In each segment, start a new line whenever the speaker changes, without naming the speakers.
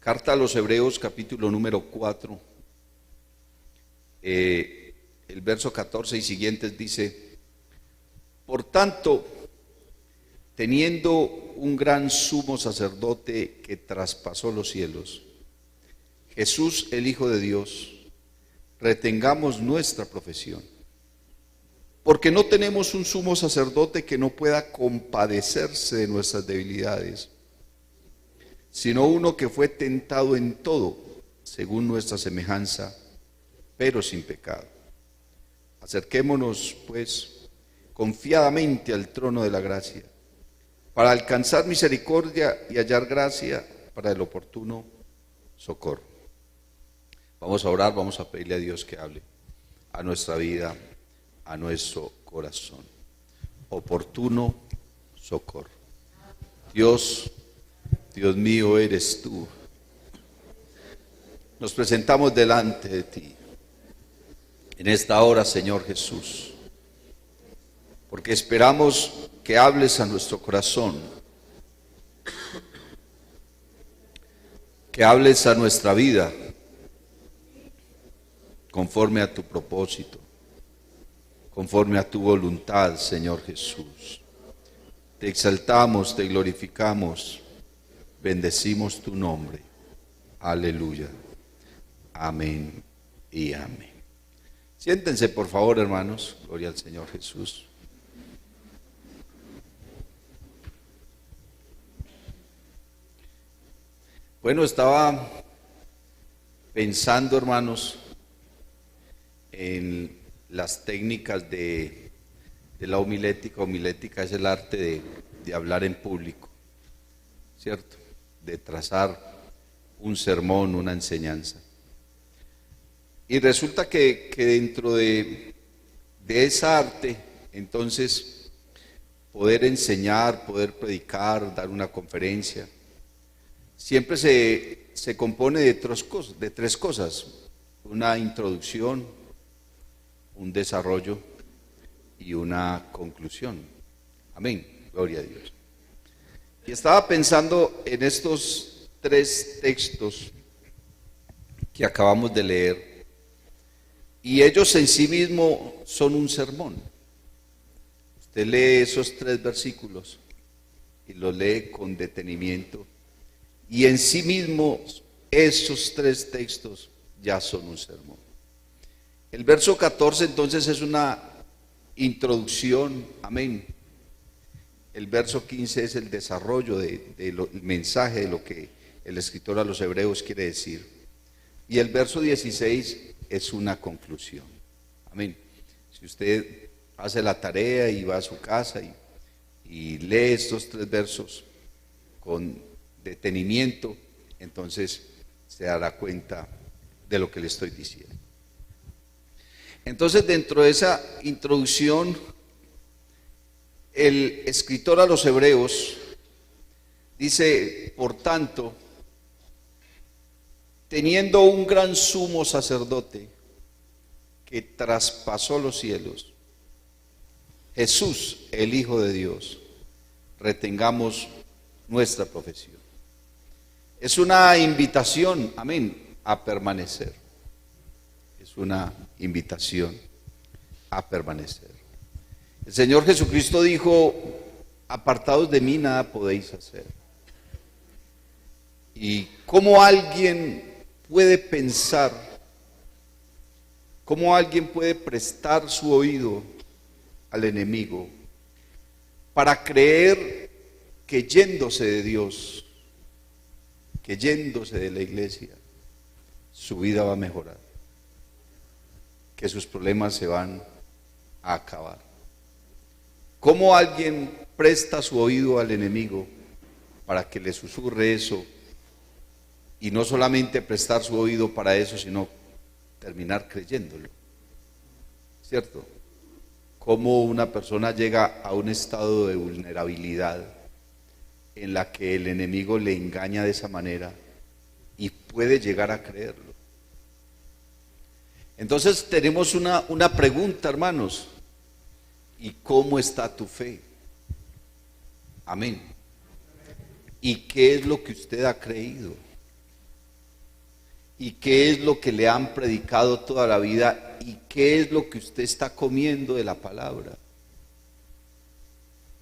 Carta a los Hebreos, capítulo número 4, el verso 14 y siguientes dice: por tanto, teniendo un gran sumo sacerdote que traspasó los cielos, Jesús el Hijo de Dios, retengamos nuestra profesión. Porque no tenemos un sumo sacerdote que no pueda compadecerse de nuestras debilidades, sino uno que fue tentado en todo, según nuestra semejanza, pero sin pecado. Acerquémonos, pues, confiadamente al trono de la gracia, para alcanzar misericordia y hallar gracia para el oportuno socorro. Vamos a orar, vamos a pedirle a Dios que hable a nuestra vida, a nuestro corazón. Oportuno socorro. Dios mío, eres tú. Nos presentamos delante de ti en esta hora, Señor Jesús, porque esperamos que hables a nuestro corazón, que hables a nuestra vida conforme a tu propósito, conforme a tu voluntad, Señor Jesús. Te exaltamos, te glorificamos, bendecimos tu nombre. Aleluya. Amén y amén. Siéntense, por favor, hermanos. Gloria al Señor Jesús. Bueno, estaba pensando, hermanos, en las técnicas de la homilética. Homilética es el arte de hablar en público, ¿cierto? De trazar un sermón, una enseñanza. Y resulta que dentro de esa arte, entonces, poder enseñar, poder predicar, dar una conferencia, siempre se compone de tres cosas: una introducción, un desarrollo y una conclusión. Amén, gloria a Dios. Y estaba pensando en estos tres textos que acabamos de leer, y ellos en sí mismos son un sermón. Usted lee esos tres versículos y los lee con detenimiento, y en sí mismos esos tres textos ya son un sermón. El verso 14 entonces es una introducción, amén. El verso 15 es el desarrollo del mensaje, de lo que el escritor a los Hebreos quiere decir. Y el verso 16 es una conclusión. Amén. Si usted hace la tarea y va a su casa y lee estos tres versos con detenimiento, entonces se dará cuenta de lo que le estoy diciendo. Entonces, dentro de esa introducción, el escritor a los Hebreos dice: por tanto, teniendo un gran sumo sacerdote que traspasó los cielos, Jesús, el Hijo de Dios, retengamos nuestra profesión. Es una invitación, amén, a permanecer. Es una invitación a permanecer. El Señor Jesucristo dijo: apartados de mí nada podéis hacer. ¿Y cómo alguien puede pensar, cómo alguien puede prestar su oído al enemigo para creer que yéndose de Dios, que yéndose de la iglesia, su vida va a mejorar, que sus problemas se van a acabar? ¿Cómo alguien presta su oído al enemigo para que le susurre eso? Y no solamente prestar su oído para eso, sino terminar creyéndolo, ¿cierto? ¿Cómo una persona llega a un estado de vulnerabilidad en la que el enemigo le engaña de esa manera y puede llegar a creerlo? Entonces tenemos una pregunta, hermanos: ¿y cómo está tu fe? Amén. ¿Y qué es lo que usted ha creído? y qué es lo que le han predicado toda la vida y qué es lo que usted está comiendo de la palabra.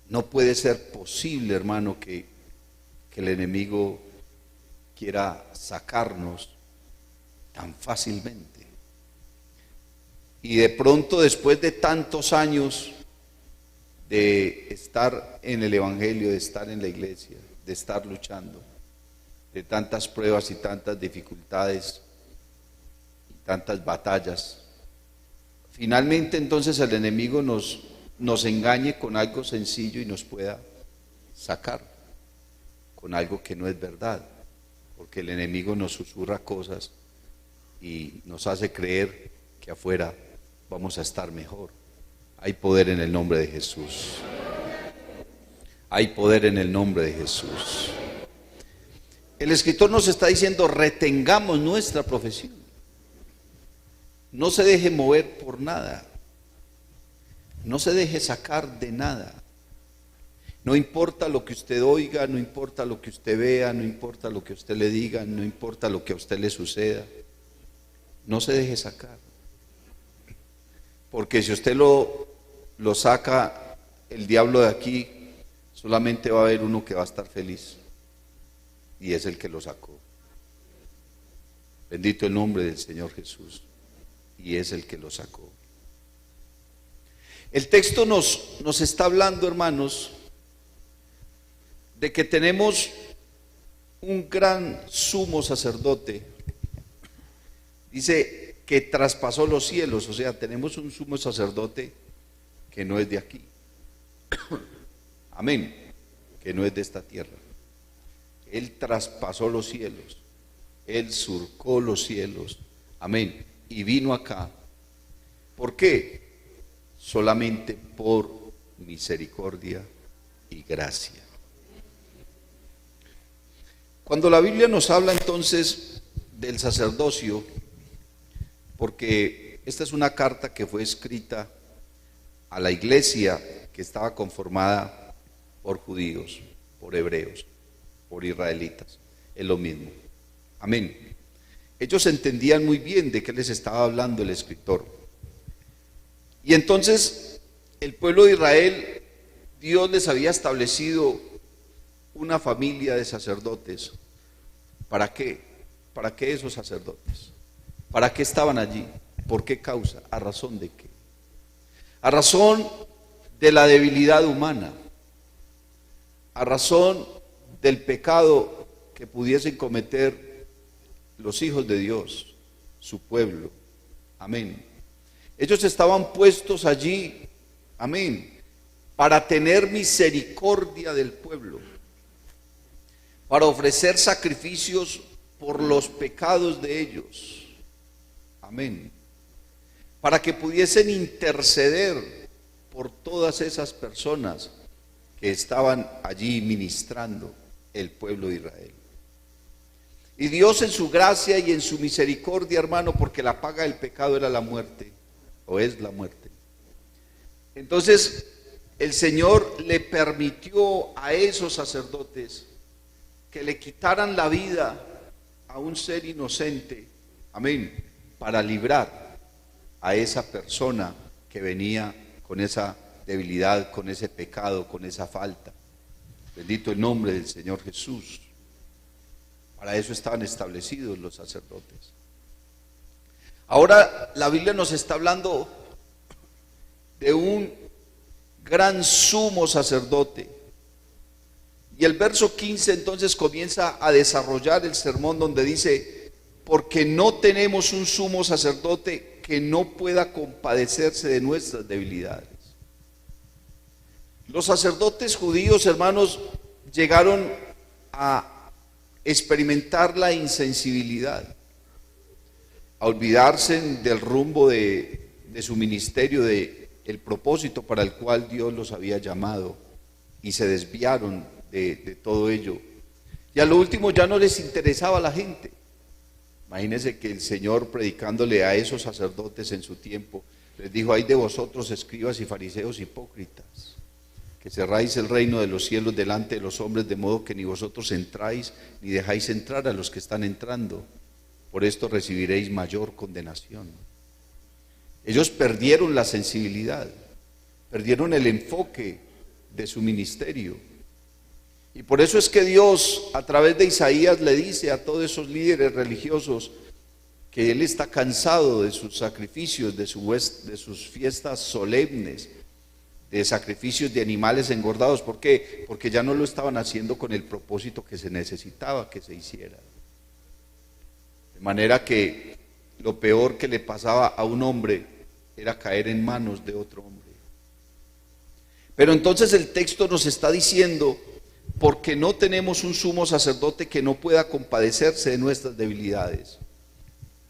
No puede ser posible, hermano, que el enemigo quiera sacarnos tan fácilmente. Y de pronto, después de tantos años de estar en el Evangelio, de estar en la iglesia, de estar luchando, de tantas pruebas y tantas dificultades y tantas batallas, finalmente entonces el enemigo nos engañe con algo sencillo y nos pueda sacar con algo que no es verdad, porque el enemigo nos susurra cosas y nos hace creer que afuera vamos a estar mejor. Hay poder en el nombre de Jesús. Hay poder en el nombre de Jesús. El escritor nos está diciendo: retengamos nuestra profesión. No se deje mover por nada. No se deje sacar de nada. No importa lo que usted oiga, no importa lo que usted vea, no importa lo que usted le diga, no importa lo que a usted le suceda. No se deje sacar. Porque si usted lo saca el diablo de aquí, solamente va a haber uno que va a estar feliz. Y es el que lo sacó. Bendito el nombre del Señor Jesús. Y es el que lo sacó. El texto nos está hablando, hermanos, de que tenemos un gran sumo sacerdote. Dice que traspasó los cielos, o sea, tenemos un sumo sacerdote que no es de aquí. Amén. Que no es de esta tierra. Él traspasó los cielos. Él surcó los cielos. Amén. Y vino acá. ¿Por qué? Solamente por misericordia y gracia. Cuando la Biblia nos habla entonces del sacerdocio, porque esta es una carta que fue escrita a la iglesia que estaba conformada por judíos, por hebreos, por israelitas, es lo mismo. Amén. Ellos entendían muy bien de qué les estaba hablando el escritor. Y entonces el pueblo de Israel, Dios les había establecido una familia de sacerdotes. ¿Para qué? ¿Para qué esos sacerdotes? ¿Para qué estaban allí? ¿Por qué causa? ¿A razón de qué? A razón de la debilidad humana, a razón del pecado que pudiesen cometer los hijos de Dios, su pueblo. Amén. Ellos estaban puestos allí, amén, para tener misericordia del pueblo, para ofrecer sacrificios por los pecados de ellos. Amén. Para que pudiesen interceder por todas esas personas que estaban allí ministrando el pueblo de Israel. Y Dios en su gracia y en su misericordia, hermano, porque la paga del pecado era la muerte, o es la muerte. Entonces, el Señor le permitió a esos sacerdotes que le quitaran la vida a un ser inocente, amén, para librar a esa persona que venía con esa debilidad, con ese pecado, con esa falta. Bendito el nombre del Señor Jesús. Para eso estaban establecidos los sacerdotes. Ahora la Biblia nos está hablando de un gran sumo sacerdote. Y el verso 15 entonces comienza a desarrollar el sermón donde dice: porque no tenemos un sumo sacerdote que no pueda compadecerse de nuestras debilidades. Los sacerdotes judíos, hermanos, llegaron a experimentar la insensibilidad, a olvidarse del rumbo de su ministerio, de el propósito para el cual Dios los había llamado, y se desviaron de todo ello. Y a lo último ya no les interesaba a la gente. Imagínense que el Señor, predicándole a esos sacerdotes en su tiempo, les dijo: ay de vosotros, escribas y fariseos hipócritas, que cerráis el reino de los cielos delante de los hombres, de modo que ni vosotros entráis ni dejáis entrar a los que están entrando. por esto recibiréis mayor condenación. Ellos perdieron la sensibilidad, perdieron el enfoque de su ministerio. Y por eso es que Dios, a través de Isaías, le dice a todos esos líderes religiosos que Él está cansado de sus sacrificios, de sus fiestas solemnes, de sacrificios de animales engordados. ¿Por qué? Porque ya no lo estaban haciendo con el propósito que se necesitaba que se hiciera. De manera que lo peor que le pasaba a un hombre era caer en manos de otro hombre. Pero entonces el texto nos está diciendo, porque no tenemos un sumo sacerdote que no pueda compadecerse de nuestras debilidades.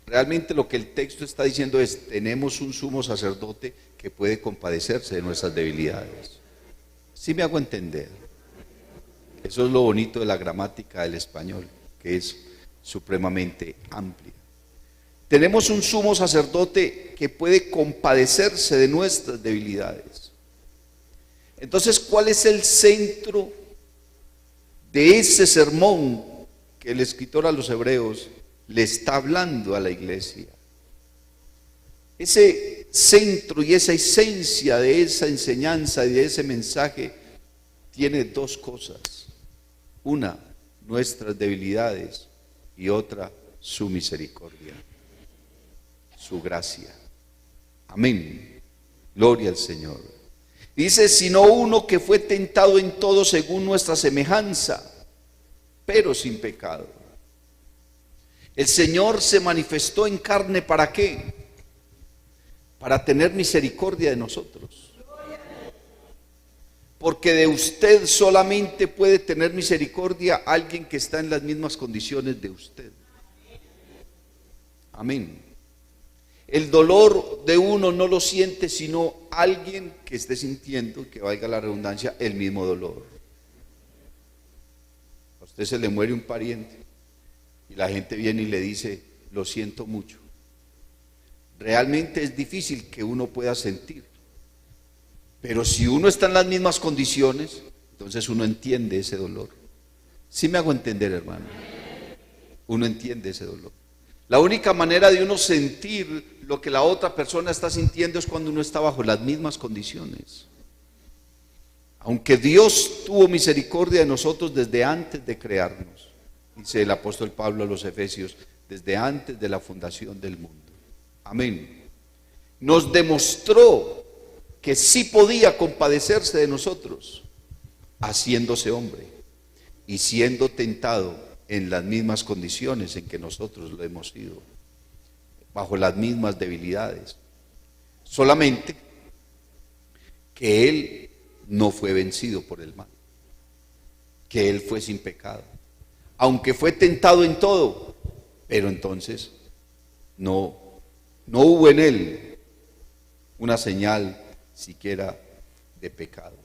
Realmente lo que el texto está diciendo es, tenemos un sumo sacerdote que puede compadecerse de nuestras debilidades. ¿Sí me hago entender? Eso es lo bonito de la gramática del español, que es supremamente amplia. Tenemos un sumo sacerdote que puede compadecerse de nuestras debilidades. Entonces, ¿cuál es el centro de ese sermón que el escritor a los Hebreos le está hablando a la iglesia? Ese centro y esa esencia de esa enseñanza y de ese mensaje tiene dos cosas. Una, nuestras debilidades, y otra, su misericordia, su gracia. Amén. Gloria al Señor. Dice, sino uno que fue tentado en todo según nuestra semejanza, pero sin pecado. El Señor se manifestó en carne, ¿para qué? Para tener misericordia de nosotros. Porque de usted solamente puede tener misericordia alguien que está en las mismas condiciones de usted. Amén. El dolor de uno no lo siente sino alguien que esté sintiendo, que valga la redundancia, el mismo dolor. A usted se le muere un pariente y la gente viene y le dice, lo siento mucho. Realmente es difícil que uno pueda sentir. Pero si uno está en las mismas condiciones, entonces uno entiende ese dolor. ¿Sí me hago entender, hermano? Uno entiende ese dolor. La única manera de uno sentir lo que la otra persona está sintiendo es cuando uno está bajo las mismas condiciones. Aunque Dios tuvo misericordia de nosotros desde antes de crearnos, dice el apóstol Pablo a los Efesios, desde antes de la fundación del mundo. Amén. Nos demostró que sí podía compadecerse de nosotros, haciéndose hombre y siendo tentado en las mismas condiciones en que nosotros lo hemos sido, bajo las mismas debilidades. Solamente que Él no fue vencido por el mal, que Él fue sin pecado, aunque fue tentado en todo, pero entonces no hubo en Él una señal siquiera de pecado.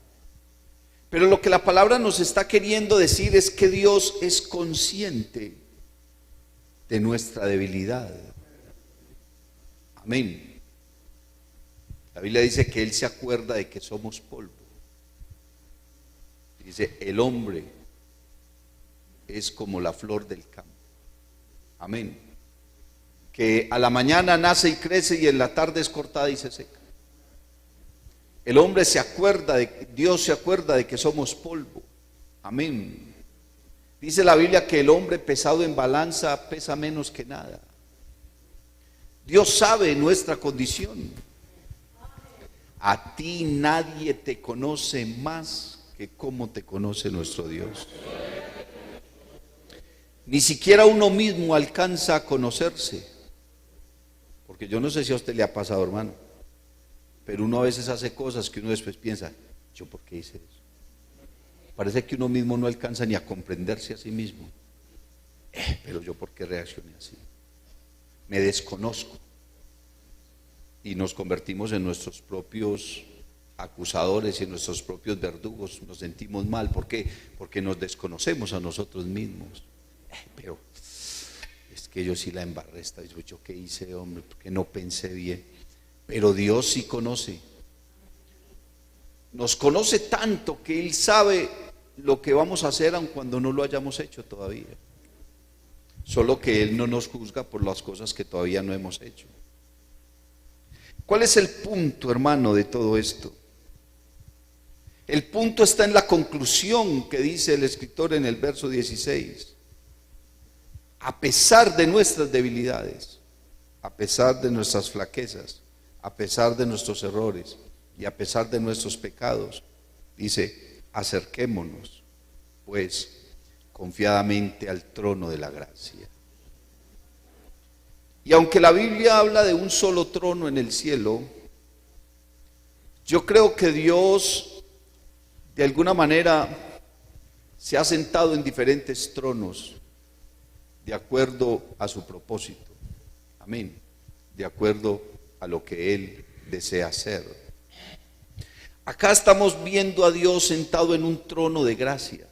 Pero lo que la palabra nos está queriendo decir es que Dios es consciente de nuestra debilidad. Amén. La Biblia dice que Él se acuerda de que somos polvo. Dice, el hombre es como la flor del campo. Amén. Que a la mañana nace y crece y en la tarde es cortada y se seca. El hombre se acuerda Dios se acuerda de que somos polvo. Amén. Dice la Biblia que el hombre pesado en balanza pesa menos que nada. Dios sabe nuestra condición. A ti nadie te conoce más que cómo te conoce nuestro Dios. Ni siquiera uno mismo alcanza a conocerse. Porque yo no sé si a usted le ha pasado, hermano, pero uno a veces hace cosas que uno después piensa, ¿yo por qué hice eso? Parece que uno mismo no alcanza ni a comprenderse a sí mismo. Pero yo por qué reaccioné así. Me desconozco. Y nos convertimos en nuestros propios acusadores y en nuestros propios verdugos. Nos sentimos mal. ¿Por qué? Porque nos desconocemos a nosotros mismos. Pero es que yo sí la embarré esta vez. ¿Yo qué hice, hombre? Porque no pensé bien. Pero Dios sí conoce. Nos conoce tanto que Él sabe lo que vamos a hacer aun cuando no lo hayamos hecho todavía. solo que Él no nos juzga por las cosas que todavía no hemos hecho. ¿Cuál es el punto, hermano, de todo esto? El punto está en la conclusión que dice el escritor en el verso 16. A pesar de nuestras debilidades, a pesar de nuestras flaquezas, a pesar de nuestros errores y a pesar de nuestros pecados, dice, acerquémonos, pues, confiadamente al trono de la gracia. Y aunque la Biblia habla de un solo trono en el cielo, yo creo que Dios, de alguna manera, se ha sentado en diferentes tronos, de acuerdo a su propósito. Amén. De acuerdo a lo que Él desea hacer. Acá estamos viendo a Dios sentado en un trono de gracia,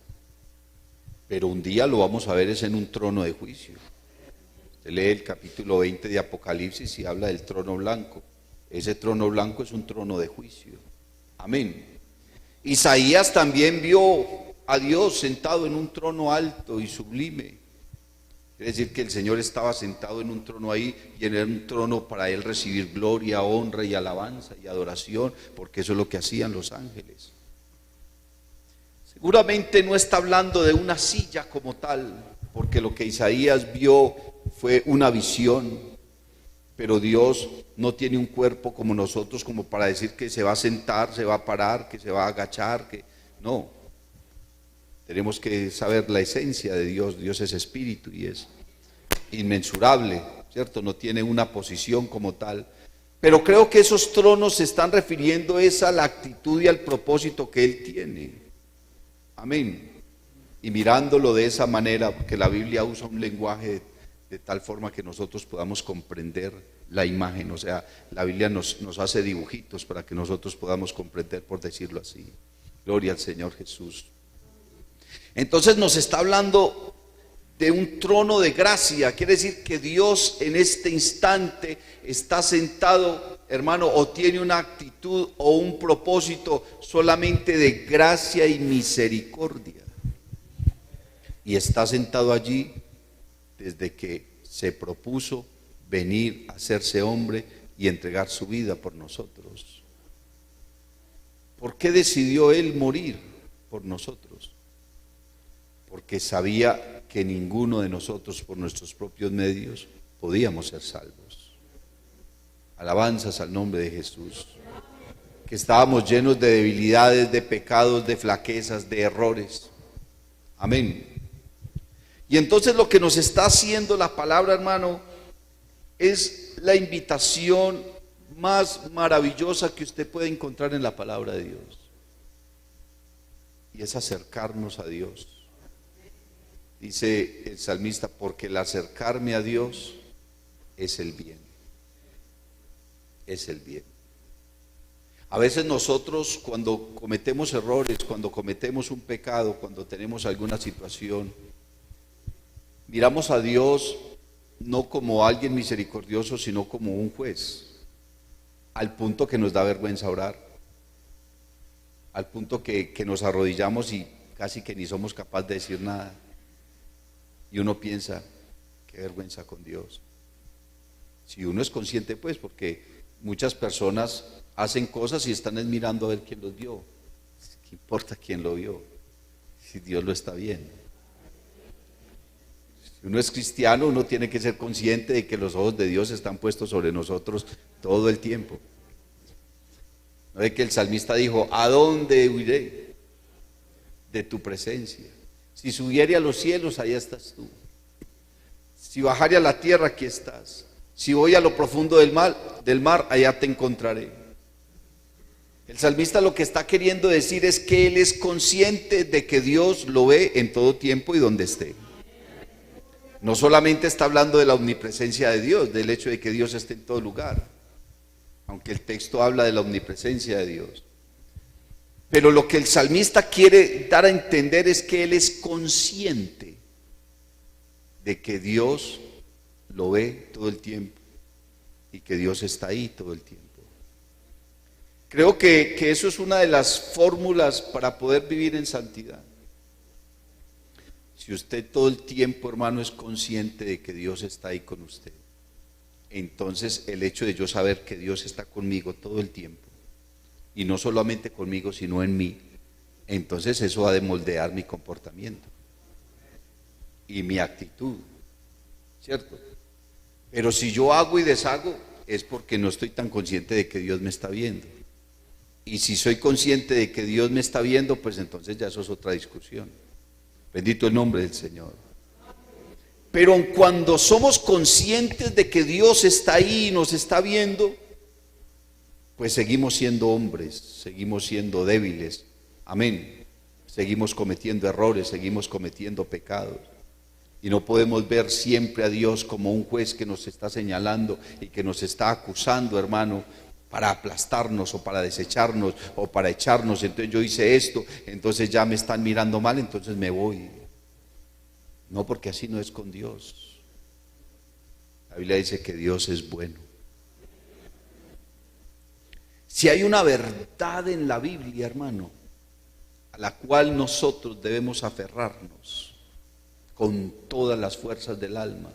pero un día lo vamos a ver es en un trono de juicio. Usted lee el capítulo 20 de Apocalipsis y habla del trono blanco. Ese trono blanco es un trono de juicio. Amén. Isaías también vio a Dios sentado en un trono alto y sublime. Quiere decir que el Señor estaba sentado en un trono ahí y en un trono para Él recibir gloria, honra y alabanza y adoración, porque eso es lo que hacían los ángeles. Seguramente no está hablando de una silla como tal, porque lo que Isaías vio fue una visión, pero Dios no tiene un cuerpo como nosotros, como para decir que se va a sentar, se va a parar, que se va a agachar, que no. Tenemos que saber la esencia de Dios. Dios es espíritu y es inmensurable, ¿cierto? No tiene una posición como tal. Pero creo que esos tronos se están refiriendo a la actitud y al propósito que Él tiene. Amén. Y mirándolo de esa manera, porque la Biblia usa un lenguaje de tal forma que nosotros podamos comprender la imagen. O sea, la Biblia nos hace dibujitos para que nosotros podamos comprender, por decirlo así. Gloria al Señor Jesús. Entonces nos está hablando de un trono de gracia. Quiere decir que Dios en este instante está sentado, hermano, o tiene una actitud o un propósito solamente de gracia y misericordia. Y está sentado allí desde que se propuso venir a hacerse hombre y entregar su vida por nosotros. ¿Por qué decidió Él morir por nosotros? Porque sabía que ninguno de nosotros por nuestros propios medios podíamos ser salvos. Alabanzas al nombre de Jesús. Que estábamos llenos de debilidades, de pecados, de flaquezas, de errores. Amén. Y entonces lo que nos está haciendo la palabra, hermano, es la invitación más maravillosa que usted puede encontrar en la palabra de Dios. Y es acercarnos a Dios. Dice el salmista, porque el acercarme a Dios es el bien. Es el bien. A veces nosotros cuando cometemos errores, cuando cometemos un pecado, cuando tenemos alguna situación, miramos a Dios no como alguien misericordioso, sino como un juez, al punto que nos da vergüenza orar, al punto que nos arrodillamos y casi que ni somos capaces de decir nada. Y uno piensa, qué vergüenza con Dios. Si uno es consciente, pues, porque muchas personas hacen cosas y están mirando a ver quién los vio. ¿Qué importa quién lo vio? Si Dios lo está viendo. Si uno es cristiano, uno tiene que ser consciente de que los ojos de Dios están puestos sobre nosotros todo el tiempo. ¿No ve que el salmista dijo, ¿a dónde huiré de tu presencia? Si subiere a los cielos, allá estás tú. Si bajare a la tierra, aquí estás. Si voy a lo profundo del mar, allá te encontraré. El salmista lo que está queriendo decir es que él es consciente de que Dios lo ve en todo tiempo y donde esté. No solamente está hablando de la omnipresencia de Dios, del hecho de que Dios esté en todo lugar, aunque el texto habla de la omnipresencia de Dios. Pero lo que el salmista quiere dar a entender es que él es consciente de que Dios lo ve todo el tiempo y que Dios está ahí todo el tiempo. Creo que eso es una de las fórmulas para poder vivir en santidad. Si usted todo el tiempo, hermano, es consciente de que Dios está ahí con usted, entonces el hecho de yo saber que Dios está conmigo todo el tiempo, y no solamente conmigo, sino en mí, entonces eso ha de moldear mi comportamiento y mi actitud, ¿cierto? Pero si yo hago y deshago, es porque no estoy tan consciente de que Dios me está viendo. Y si soy consciente de que Dios me está viendo, pues entonces ya eso es otra discusión. Bendito el nombre del Señor. Pero cuando somos conscientes de que Dios está ahí y nos está viendo, pues seguimos siendo hombres, seguimos siendo débiles. Amén. Seguimos cometiendo errores, seguimos cometiendo pecados. Y no podemos ver siempre a Dios como un juez que nos está señalando y que nos está acusando, hermano, para aplastarnos o para desecharnos o para echarnos. Entonces yo hice esto, entonces ya me están mirando mal, entonces me voy. No, porque así no es con Dios. La Biblia dice que Dios es bueno. Si hay una verdad en la Biblia, hermano, a la cual nosotros debemos aferrarnos con todas las fuerzas del alma,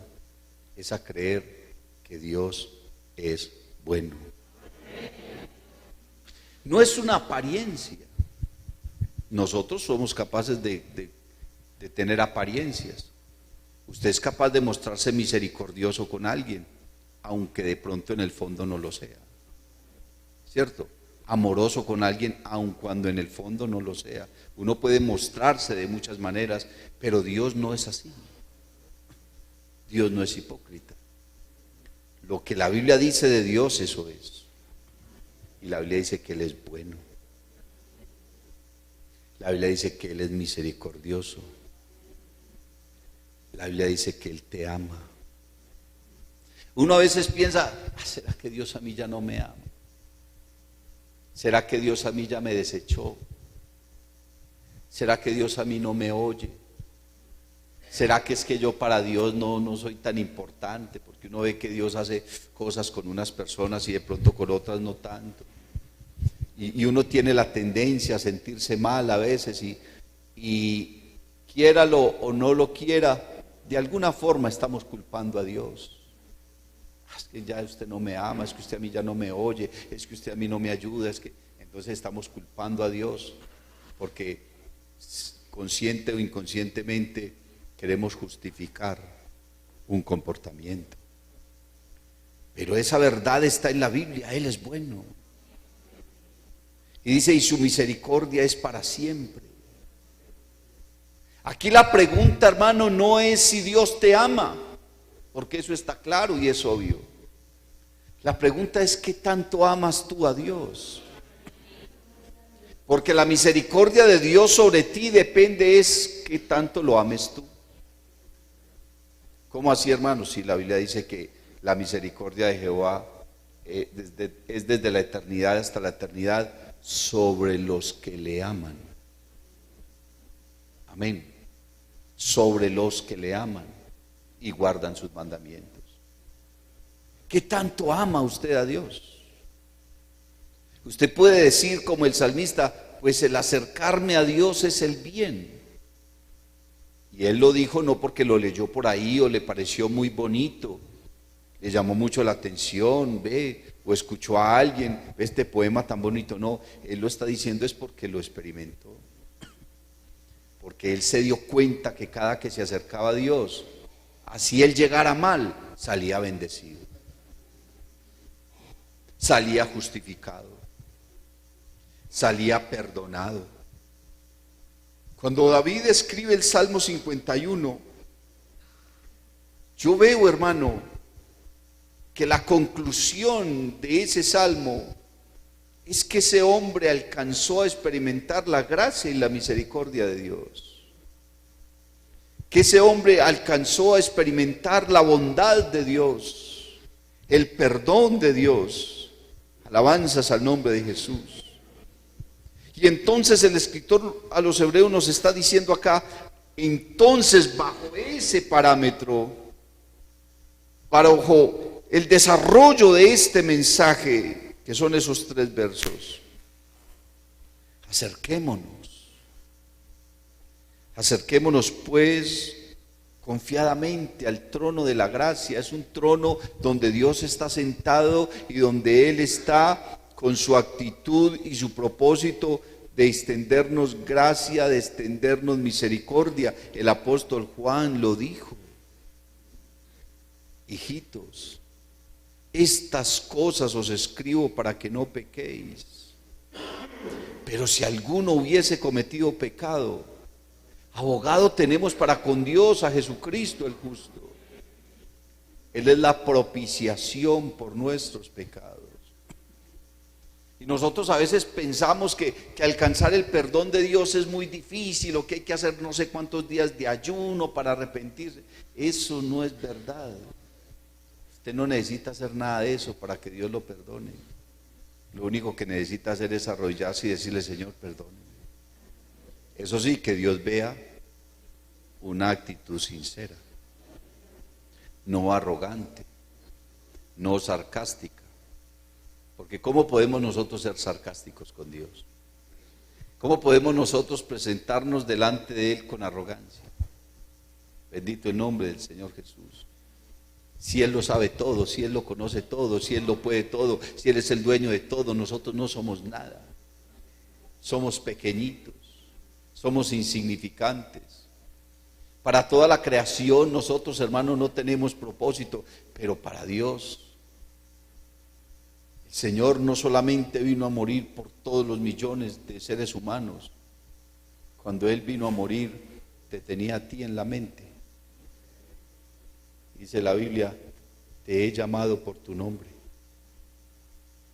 es a creer que Dios es bueno. No es una apariencia. Nosotros somos capaces de tener apariencias. Usted es capaz de mostrarse misericordioso con alguien, aunque de pronto en el fondo no lo sea. ¿Cierto? Amoroso con alguien, aun cuando en el fondo no lo sea. Uno puede mostrarse de muchas maneras, pero Dios no es así. Dios no es hipócrita. Lo que la Biblia dice de Dios, eso es. Y la Biblia dice que Él es bueno. La Biblia dice que Él es misericordioso. La Biblia dice que Él te ama. Uno a veces piensa, ¿será que Dios a mí ya no me ama? ¿Será que Dios a mí ya me desechó? ¿Será que Dios a mí no me oye? ¿Será que es que yo para Dios no soy tan importante? Porque uno ve que Dios hace cosas con unas personas y de pronto con otras no tanto. Y uno tiene la tendencia a sentirse mal a veces y quiéralo o no lo quiera, de alguna forma estamos culpando a Dios. Es que ya usted no me ama, es que usted a mí ya no me oye, es que usted a mí no me ayuda, es que entonces estamos culpando a Dios porque consciente o inconscientemente queremos justificar un comportamiento. Pero esa verdad está en la Biblia, Él es bueno. Y dice, y su misericordia es para siempre. Aquí la pregunta, hermano, no es si Dios te ama, porque eso está claro y es obvio. La pregunta es, ¿qué tanto amas tú a Dios? Porque la misericordia de Dios sobre ti depende es qué tanto lo ames tú. ¿Cómo así, hermano? Si la Biblia dice que la misericordia de Jehová es desde la eternidad hasta la eternidad sobre los que le aman. Amén. Sobre los que le aman y guardan sus mandamientos. ¿Qué tanto ama usted a Dios? Usted puede decir como el salmista, pues el acercarme a Dios es el bien. Y él lo dijo no porque lo leyó por ahí o le pareció muy bonito, le llamó mucho la atención, o escuchó a alguien, ve este poema tan bonito. No, él lo está diciendo es porque lo experimentó. Porque él se dio cuenta que cada que se acercaba a Dios, así él llegara mal, salía bendecido, salía justificado, salía perdonado. Cuando David escribe el Salmo 51, yo veo, hermano, que la conclusión de ese salmo es que ese hombre alcanzó a experimentar la gracia y la misericordia de Dios. Que ese hombre alcanzó a experimentar la bondad de Dios, el perdón de Dios. Alabanzas al nombre de Jesús. Y entonces el escritor a los hebreos nos está diciendo acá, entonces bajo ese parámetro, bajo el desarrollo de este mensaje, que son esos 3 versos, Acerquémonos pues confiadamente al trono de la gracia. Es un trono donde Dios está sentado y donde Él está con su actitud y su propósito de extendernos gracia, de extendernos misericordia. El apóstol Juan lo dijo: hijitos, estas cosas os escribo para que no pequéis. Pero si alguno hubiese cometido pecado, abogado tenemos para con Dios a Jesucristo el justo. Él es la propiciación por nuestros pecados. Y nosotros a veces pensamos que alcanzar el perdón de Dios es muy difícil, o que hay que hacer no sé cuántos días de ayuno para arrepentirse. Eso no es verdad. Usted no necesita hacer nada de eso para que Dios lo perdone. Lo único que necesita hacer es arrodillarse y decirle: Señor, perdóneme. Eso sí, que Dios vea una actitud sincera, no arrogante, no sarcástica. Porque ¿cómo podemos nosotros ser sarcásticos con Dios? ¿Cómo podemos nosotros presentarnos delante de Él con arrogancia? Bendito el nombre del Señor Jesús. Si Él lo sabe todo, si Él lo conoce todo, si Él lo puede todo, si Él es el dueño de todo, nosotros no somos nada. Somos pequeñitos, somos insignificantes. Para toda la creación nosotros, hermanos, no tenemos propósito, pero para Dios, el Señor no solamente vino a morir por todos los millones de seres humanos. Cuando Él vino a morir, te tenía a ti en la mente. Dice la Biblia: te he llamado por tu nombre.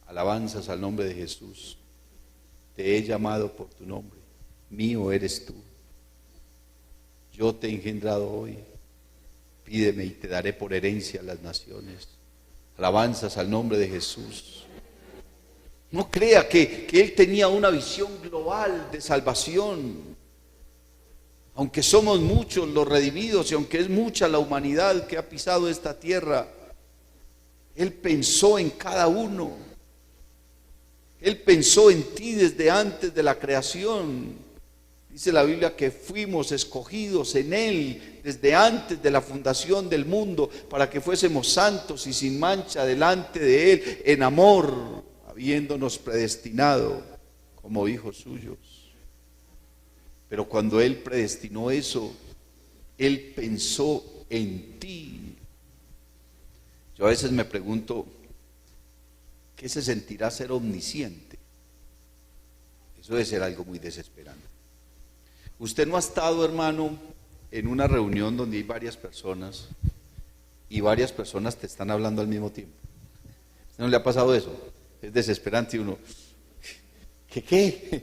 Alabanzas al nombre de Jesús. Te he llamado por tu nombre. Mío eres tú. Yo te he engendrado hoy. Pídeme y te daré por herencia a las naciones. Alabanzas al nombre de Jesús. No crea que Él tenía una visión global de salvación. Aunque somos muchos los redimidos y aunque es mucha la humanidad que ha pisado esta tierra, Él pensó en cada uno. Él pensó en ti desde antes de la creación. Dice la Biblia que fuimos escogidos en Él desde antes de la fundación del mundo, para que fuésemos santos y sin mancha delante de Él, en amor, habiéndonos predestinado como hijos suyos. Pero cuando Él predestinó eso, Él pensó en ti. Yo a veces me pregunto, ¿qué se sentirá ser omnisciente? Eso debe ser algo muy desesperante. Usted no ha estado, hermano, en una reunión donde hay varias personas y varias personas te están hablando al mismo tiempo. ¿No le ha pasado eso? Es desesperante. Uno, ¿qué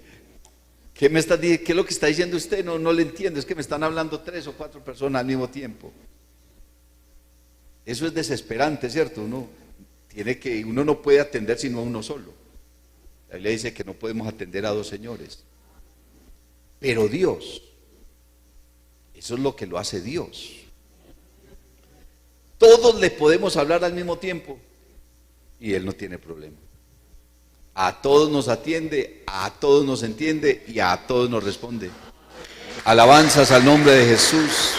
me está diciendo? ¿Qué es lo que está diciendo usted? No le entiendo. Es que me están hablando 3 o 4 personas al mismo tiempo. Eso es desesperante, ¿cierto? Uno no puede atender sino a uno solo. La Biblia dice que no podemos atender a 2 señores. Pero Dios, eso es lo que lo hace Dios. Todos le podemos hablar al mismo tiempo y Él no tiene problema. A todos nos atiende, a todos nos entiende y a todos nos responde. Alabanzas al nombre de Jesús.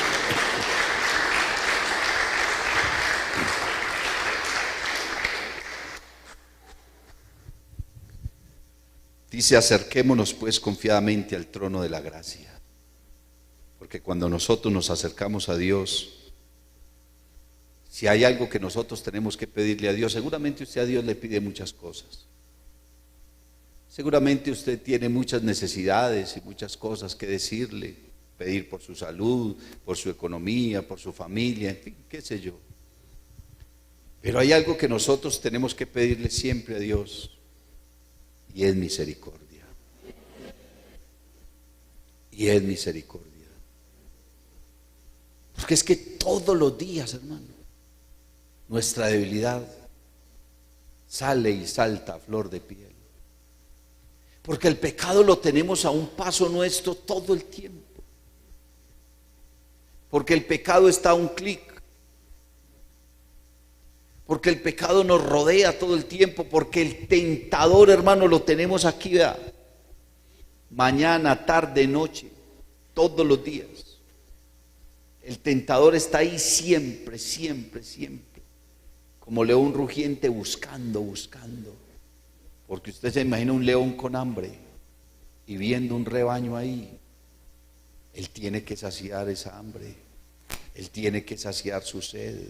Dice: acerquémonos pues confiadamente al trono de la gracia. Porque cuando nosotros nos acercamos a Dios, si hay algo que nosotros tenemos que pedirle a Dios, seguramente usted a Dios le pide muchas cosas. Seguramente usted tiene muchas necesidades y muchas cosas que decirle, pedir por su salud, por su economía, por su familia, en fin, qué sé yo. Pero hay algo que nosotros tenemos que pedirle siempre a Dios, y es misericordia. Y es misericordia. Porque es que todos los días, hermano, nuestra debilidad sale y salta a flor de piel. Porque el pecado lo tenemos a un paso nuestro todo el tiempo. Porque el pecado está a un clic. Porque el pecado nos rodea todo el tiempo. Porque el tentador, hermano, lo tenemos aquí, ¿verdad? Mañana, tarde, noche. todos los días. El tentador está ahí siempre, siempre, siempre, como león rugiente buscando. Porque usted se imagina un león con hambre y viendo un rebaño ahí. Él tiene que saciar esa hambre, él tiene que saciar su sed,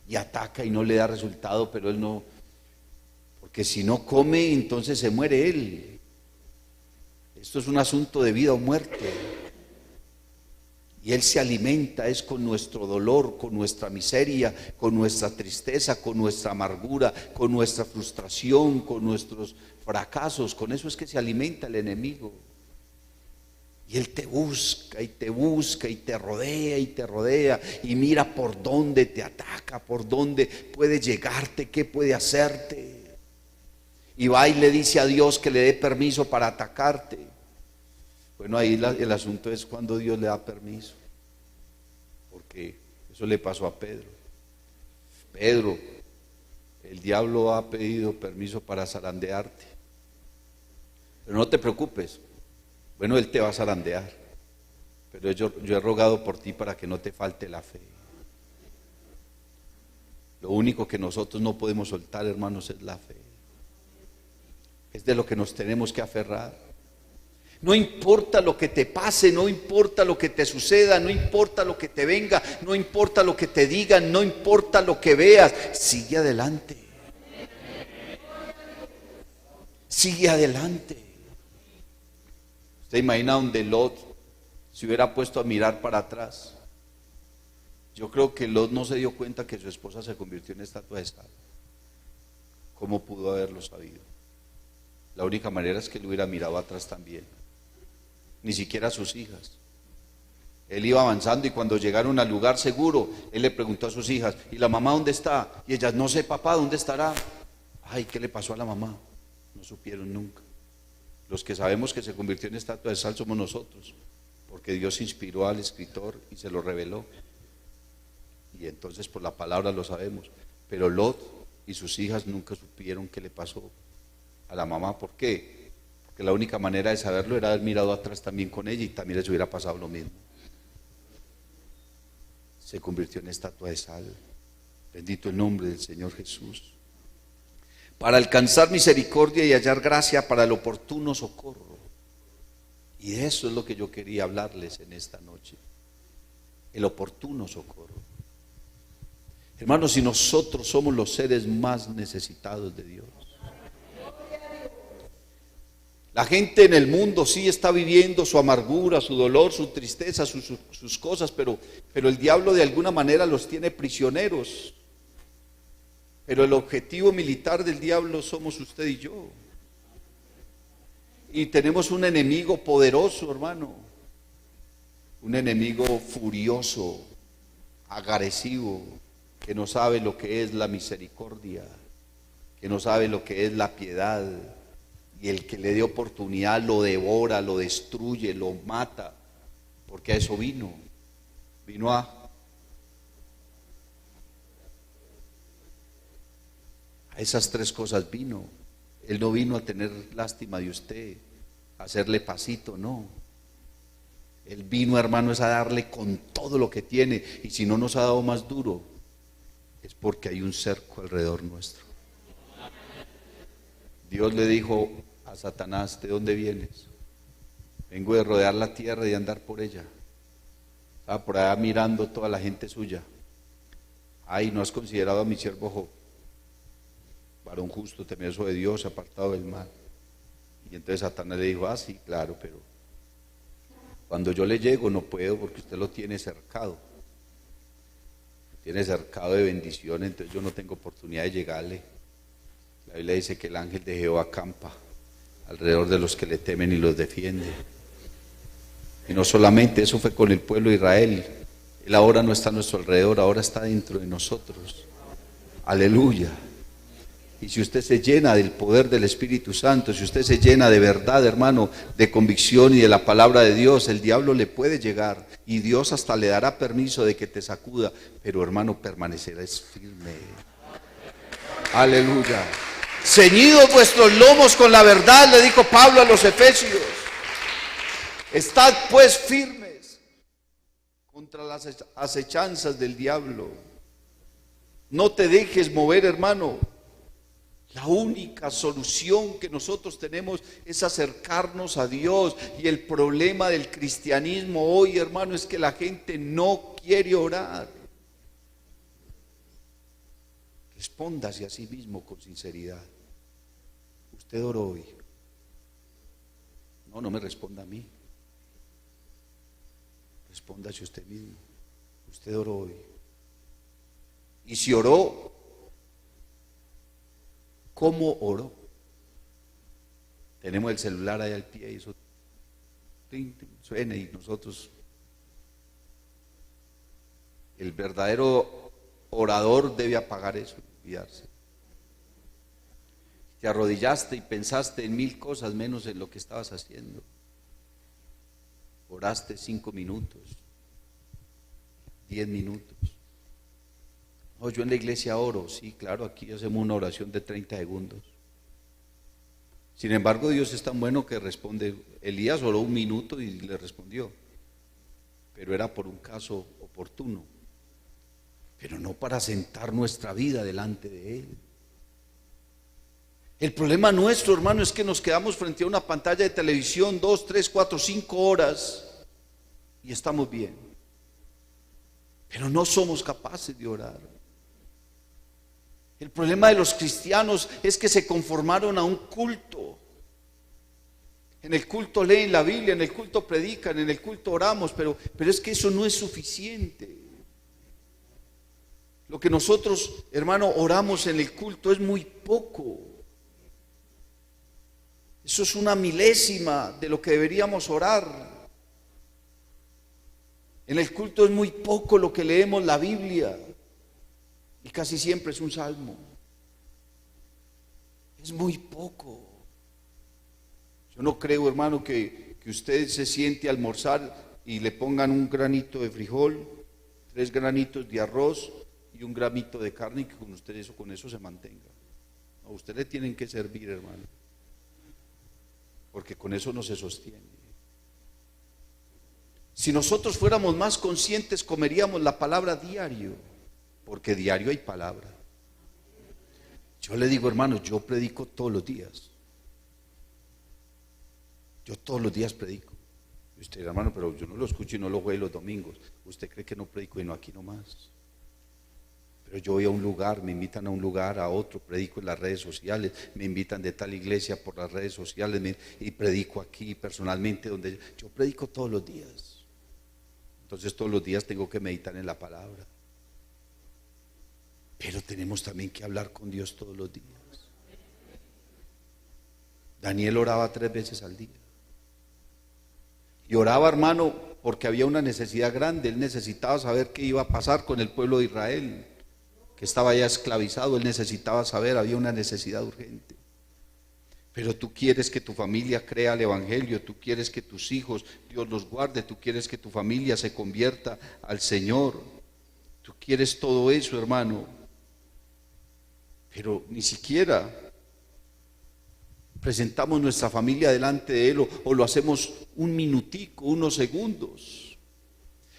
y ataca y no le da resultado, pero él no, porque si no come entonces se muere él. Esto es un asunto de vida o muerte, y él se alimenta es con nuestro dolor, con nuestra miseria, con nuestra tristeza, con nuestra amargura, con nuestra frustración, con nuestros fracasos. Con eso es que se alimenta el enemigo. Y él te busca y te busca y te rodea y mira por dónde te ataca, por dónde puede llegarte, qué puede hacerte. Y va y le dice a Dios que le dé permiso para atacarte. Bueno, ahí el asunto es cuando Dios le da permiso, porque eso le pasó a Pedro. Pedro, el diablo ha pedido permiso para zarandearte, pero no te preocupes. Bueno, él te va a zarandear, pero yo he rogado por ti para que no te falte la fe. Lo único que nosotros no podemos soltar, hermanos, es la fe. Es de lo que nos tenemos que aferrar. No importa lo que te pase, no importa lo que te suceda, no importa lo que te venga, no importa lo que te digan, no importa lo que veas, sigue adelante. Sigue adelante. ¿Usted imagina donde Lot se hubiera puesto a mirar para atrás? Yo creo que Lot no se dio cuenta que su esposa se convirtió en estatua de sal. ¿Cómo pudo haberlo sabido? La única manera es que él hubiera mirado atrás también. Ni siquiera a sus hijas. Él iba avanzando y cuando llegaron al lugar seguro, él le preguntó a sus hijas: ¿y la mamá dónde está? Y ellas: no sé, papá, ¿dónde estará? Ay, ¿qué le pasó a la mamá? No supieron nunca. Los que sabemos que se convirtió en estatua de sal somos nosotros, porque Dios inspiró al escritor y se lo reveló, y entonces por la palabra lo sabemos. Pero Lot y sus hijas nunca supieron qué le pasó a la mamá. ¿Por qué? Porque la única manera de saberlo era haber mirado atrás también con ella, y también les hubiera pasado lo mismo. Se convirtió en estatua de sal. Bendito el nombre del Señor Jesús. Para alcanzar misericordia y hallar gracia para el oportuno socorro. Y de eso es lo que yo quería hablarles en esta noche. El oportuno socorro. Hermanos, si nosotros somos los seres más necesitados de Dios. La gente en el mundo sí está viviendo su amargura, su dolor, su tristeza, sus cosas, pero el diablo de alguna manera los tiene prisioneros. Pero el objetivo militar del diablo somos usted y yo. Y tenemos un enemigo poderoso, hermano. Un enemigo furioso, agresivo, que no sabe lo que es la misericordia, que no sabe lo que es la piedad. Y el que le dé oportunidad lo devora, lo destruye, lo mata. Porque a eso vino. Vino a esas tres cosas vino. Él no vino a tener lástima de usted, a hacerle pasito, no. Él vino, hermano, es a darle con todo lo que tiene. Y si no nos ha dado más duro, es porque hay un cerco alrededor nuestro. Dios le dijo a Satanás: ¿de dónde vienes? Vengo de rodear la tierra y de andar por ella. Estaba por allá mirando toda la gente suya. Ay, ¿no has considerado a mi siervo Job? Varón justo, temeroso de Dios, apartado del mal. Y entonces Satanás le dijo: sí, claro, pero cuando yo le llego no puedo, porque usted lo tiene cercado. Lo tiene cercado de bendición, entonces yo no tengo oportunidad de llegarle. La Biblia dice que el ángel de Jehová acampa alrededor de los que le temen y los defiende. Y no solamente eso fue con el pueblo de Israel. Él ahora no está a nuestro alrededor, ahora está dentro de nosotros. Aleluya. Y si usted se llena del poder del Espíritu Santo, si usted se llena de verdad, hermano, de convicción y de la palabra de Dios, el diablo le puede llegar y Dios hasta le dará permiso de que te sacuda, pero hermano, permanecerás firme. Aleluya. Ceñidos vuestros lomos con la verdad, le dijo Pablo a los Efesios. Estad pues firmes contra las acechanzas del diablo. No te dejes mover, hermano. La única solución que nosotros tenemos es acercarnos a Dios. Y el problema del cristianismo hoy, hermano, es que la gente no quiere orar. Respóndase a sí mismo con sinceridad. ¿Usted oró hoy? No me responda a mí. Respóndase usted mismo. ¿Usted oró hoy? Y si oró, ¿cómo oró? Tenemos el celular ahí al pie y eso suena y nosotros, el verdadero orador debe apagar eso, olvidarse. Te arrodillaste y pensaste en 1000 cosas menos en lo que estabas haciendo. Oraste 5 minutos, 10 minutos. No, yo en la iglesia oro, sí, claro, aquí hacemos una oración de 30 segundos. Sin embargo, Dios es tan bueno que responde. Elías oró 1 minuto y le respondió, pero era por un caso oportuno, pero no para sentar nuestra vida delante de Él. El problema nuestro, hermano, es que nos quedamos frente a una pantalla de televisión 2, 3, 4, 5 horas y estamos bien, pero no somos capaces de orar. El problema de los cristianos es que se conformaron a un culto. En el culto leen la Biblia, en el culto predican, en el culto oramos, pero es que eso no es suficiente. Lo que nosotros, hermano, oramos en el culto es muy poco. Eso es una milésima de lo que deberíamos orar. En el culto es muy poco lo que leemos la Biblia. Y casi siempre es un salmo. Es muy poco. Yo no creo, hermano, que usted se siente a almorzar y le pongan un granito de frijol, 3 granitos de arroz y un gramito de carne y que con eso se mantenga. A usted le tienen que servir, hermano, porque con eso no se sostiene. Si nosotros fuéramos más conscientes, comeríamos la palabra diario. Porque diario hay palabra. Yo le digo, hermano, yo predico todos los días. Yo todos los días predico. Y usted, hermano, pero yo no lo escucho y no lo veo los domingos. ¿Usted cree que no predico y no aquí nomás? Pero yo voy a un lugar, me invitan a un lugar, a otro, predico en las redes sociales, me invitan de tal iglesia por las redes sociales y predico aquí personalmente, donde yo predico todos los días. Entonces todos los días tengo que meditar en la palabra. Pero tenemos también que hablar con Dios todos los días. Daniel oraba 3 veces al día. Y oraba, hermano, porque había una necesidad grande. Él necesitaba saber qué iba a pasar con el pueblo de Israel, que estaba ya esclavizado. Él necesitaba saber, había una necesidad urgente. Pero tú quieres que tu familia crea el evangelio, tú quieres que tus hijos, Dios los guarde, tú quieres que tu familia se convierta al Señor. Tú quieres todo eso, hermano. Pero ni siquiera presentamos nuestra familia delante de Él o lo hacemos un minutico, unos segundos.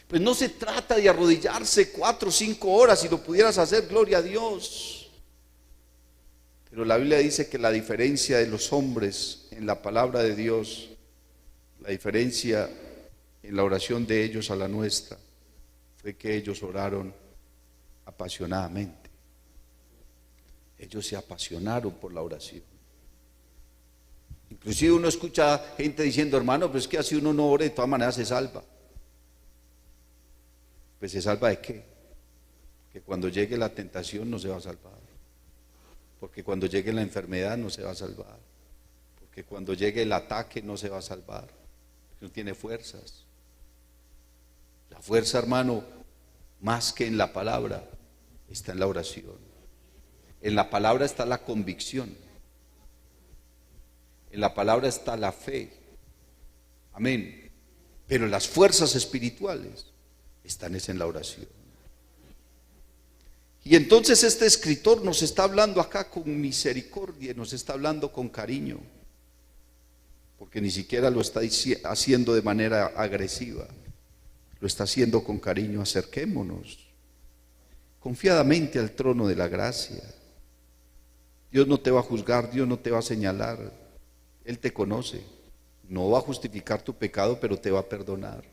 Pues no se trata de arrodillarse 4 o 5 horas. Si lo pudieras hacer, gloria a Dios. Pero la Biblia dice que la diferencia de los hombres en la palabra de Dios, la diferencia en la oración de ellos a la nuestra, fue que ellos oraron apasionadamente. Ellos se apasionaron por la oración. Inclusive uno escucha gente diciendo, hermano, pero es que así uno no ore, de todas maneras se salva. Pues ¿se salva de qué? Que cuando llegue la tentación no se va a salvar. Porque cuando llegue la enfermedad no se va a salvar. Porque cuando llegue el ataque no se va a salvar. Porque no tiene fuerzas. La fuerza, hermano, más que en la palabra, está en la oración. En la palabra está la convicción. En la palabra está la fe. Amén. Pero las fuerzas espirituales están en la oración. Y entonces este escritor nos está hablando acá con misericordia, nos está hablando con cariño. porque ni siquiera lo está haciendo de manera agresiva, lo está haciendo con cariño. Acerquémonos confiadamente al trono de la gracia. Dios no te va a juzgar, Dios no te va a señalar, Él te conoce, no va a justificar tu pecado, pero te va a perdonar.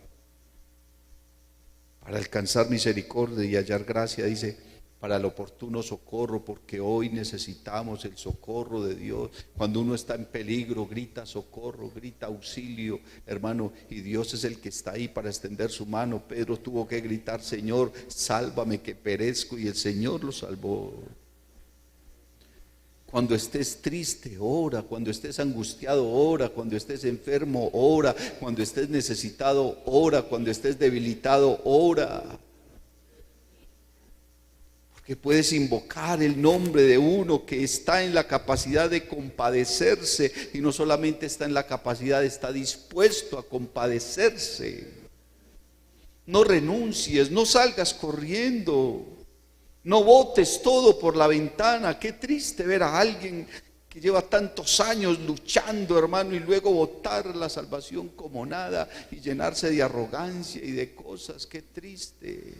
Para alcanzar misericordia y hallar gracia, dice, para el oportuno socorro, porque hoy necesitamos el socorro de Dios. Cuando uno está en peligro, grita socorro, grita auxilio, hermano, y Dios es el que está ahí para extender su mano. Pedro tuvo que gritar, Señor, sálvame que perezco, y el Señor lo salvó. Cuando estés triste, ora. Cuando estés angustiado, ora. Cuando estés enfermo, ora. Cuando estés necesitado, ora. Cuando estés debilitado, ora. Porque puedes invocar el nombre de uno que está en la capacidad de compadecerse, y no solamente está en la capacidad, está dispuesto a compadecerse. No renuncies, no salgas corriendo. No botes todo por la ventana. Qué triste ver a alguien que lleva tantos años luchando, hermano, y luego botar la salvación como nada y llenarse de arrogancia y de cosas. Qué triste.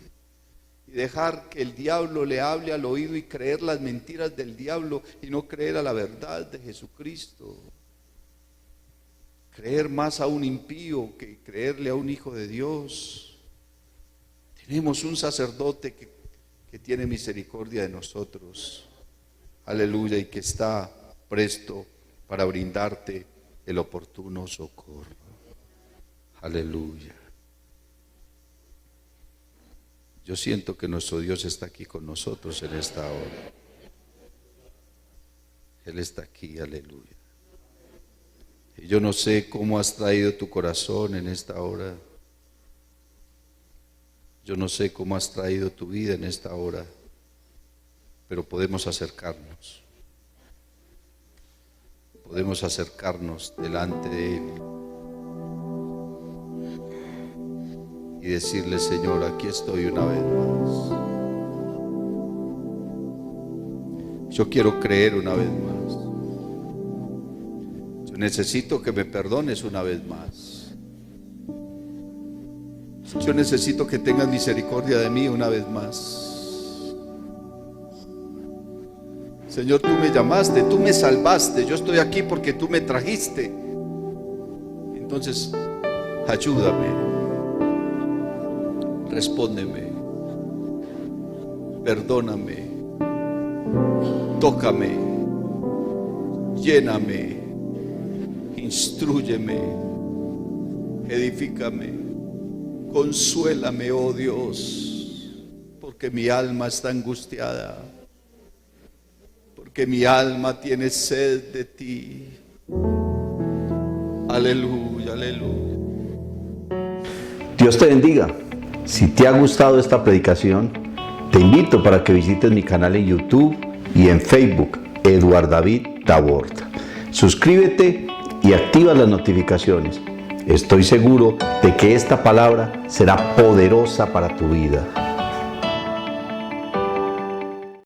Y dejar que el diablo le hable al oído y creer las mentiras del diablo y no creer a la verdad de Jesucristo. Creer más a un impío que creerle a un hijo de Dios. Tenemos un sacerdote que tiene misericordia de nosotros, aleluya, y que está presto para brindarte el oportuno socorro, aleluya. Yo siento que nuestro Dios está aquí con nosotros en esta hora. Él está aquí, aleluya. Y yo no sé cómo has traído tu corazón en esta hora. Yo no sé cómo has traído tu vida en esta hora, pero podemos acercarnos. Podemos acercarnos delante de Él y decirle, Señor, aquí estoy una vez más. Yo quiero creer una vez más. Yo necesito que me perdones una vez más. Yo necesito que tengas misericordia de mí una vez más. Señor, tú me llamaste, tú me salvaste, yo estoy aquí porque tú me trajiste. Entonces, ayúdame, respóndeme, perdóname, tócame, lléname, instrúyeme, edifícame. Consuélame, oh Dios, porque mi alma está angustiada, porque mi alma tiene sed de ti. Aleluya, aleluya.
Dios te bendiga. Si te ha gustado esta predicación, te invito para que visites mi canal en YouTube y en Facebook, Eduard David Tabort. Suscríbete y activa las notificaciones. Estoy seguro de que esta palabra será poderosa para tu vida.